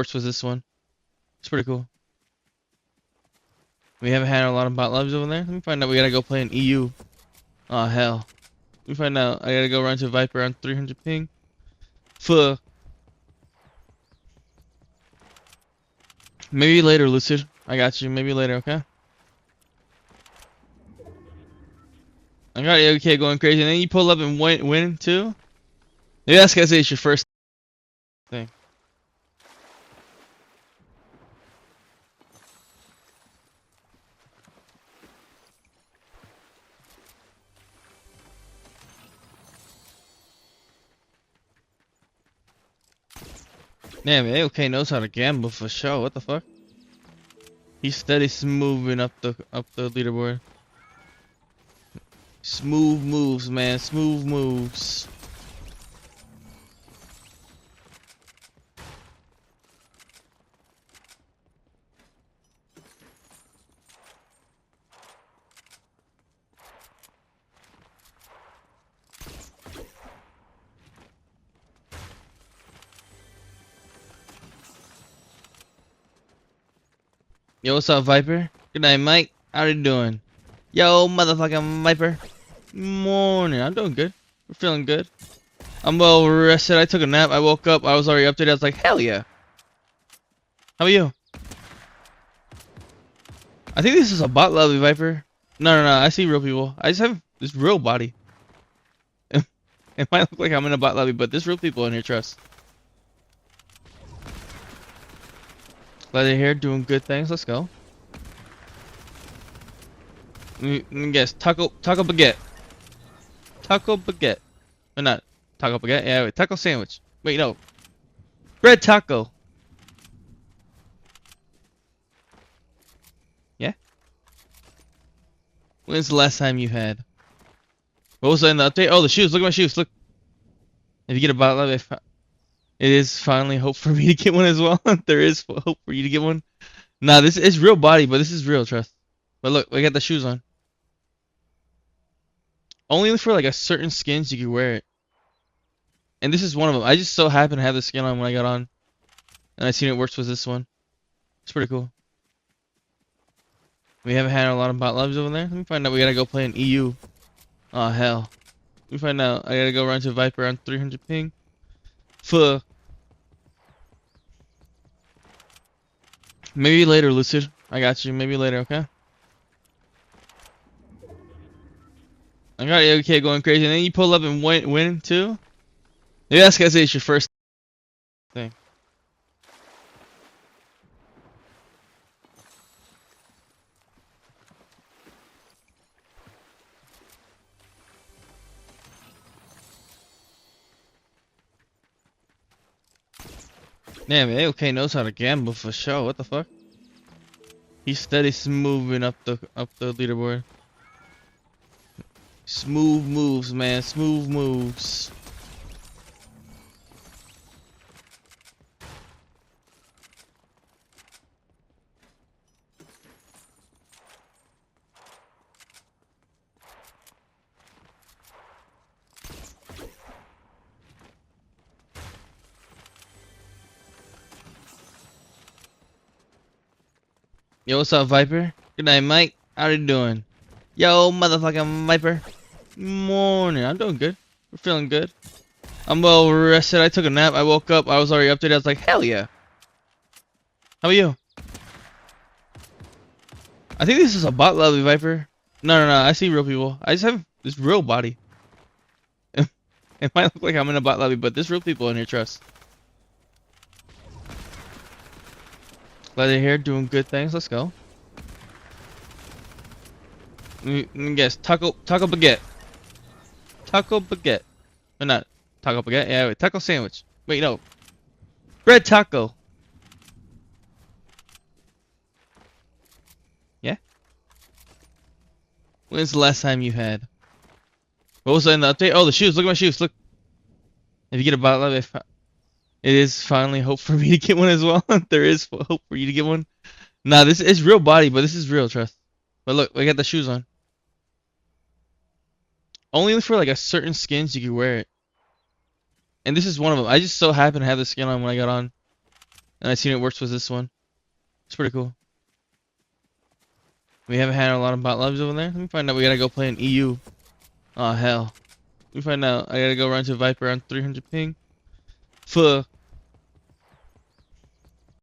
Works was this one. It's pretty cool. We haven't had a lot of bot lobbies over there. Let me find out. We gotta go play an EU. Oh hell. Let me find out. I gotta go run to Viper on 300 ping. Fuh. Maybe later, Lucid. I got you. Maybe later, okay? I got AK going crazy, and then you pull up and win too? Maybe that's because it's your first thing. Damn, AK knows how to gamble for sure. What the fuck? He's steady smoothing up the leaderboard. Smooth moves, man. Smooth moves. Yo, what's up, Viper? Good night, Mike. How you doing? Yo, motherfucking Viper. Morning. I'm doing good. We're feeling good. I'm well rested. I took a nap. I woke up. I was already updated. I was like, hell yeah. How are you? I think this is a bot lobby, Viper. No. I see real people. I just have this real body. It might look like I'm in a bot lobby, but there's real people in here, trust. Glad they're here doing good things. Let's go. Let me guess. Taco baguette. Taco baguette. Or not. Taco baguette? Yeah, wait. Taco sandwich. Wait, no. Bread taco. Yeah? When's the last time you had? What was that in the update? Oh, the shoes. Look at my shoes. Look. If you get a bot lobby, it is finally hope for me to get one as well. There is hope for you to get one. Nah, this is real body, but this is real, trust. But look, we got the shoes on. Only for like a certain skins you can wear it. And this is one of them. I just so happened to have the skin on when I got on. And I seen it works with this one. It's pretty cool. We haven't had a lot of bot lobbies over there. Let me find out. We gotta go play an EU. Oh hell. Let me find out. I gotta go run to Viper on 300 ping. Fuh. Maybe later, Lucid. I got you. Maybe later, okay? I got AK going crazy, and then you pull up and win too? Maybe that's because it's your first thing. Damn, AK knows how to gamble for sure. What the fuck? He's steady smoothing up the leaderboard. Smooth moves, man. Smooth moves. Yo, what's up, Viper? Good night, Mike. How you doing? Yo, motherfucking Viper. Morning. I'm doing good. We're feeling good. I'm well rested. I took a nap. I woke up. I was already updated. I was like, hell yeah. How are you? I think this is a bot lobby, Viper. No. I see real people. I just have this real body. It might look like I'm in a bot lobby, but there's real people in here, trust. Glad they're here doing good things. Let's go. Let me guess. Taco baguette. Taco baguette. Or not. Taco baguette? Yeah, wait. Taco sandwich. Wait, no. Bread taco. Yeah? When's the last time you had? What was that in the update? Oh, the shoes. Look at my shoes. Look. If you get a bot lobby, it is finally hope for me to get one as well. There is hope for you to get one. Nah, this is real body, but this is real, trust. But look, we got the shoes on. Only for like a certain skins you can wear it. And this is one of them. I just so happened to have the skin on when I got on. And I seen it works with this one. It's pretty cool. We haven't had a lot of bot lobbies over there. Let me find out. We gotta go play an EU. Oh hell. Let me find out. I gotta go run to Viper on 300 ping. Fuck.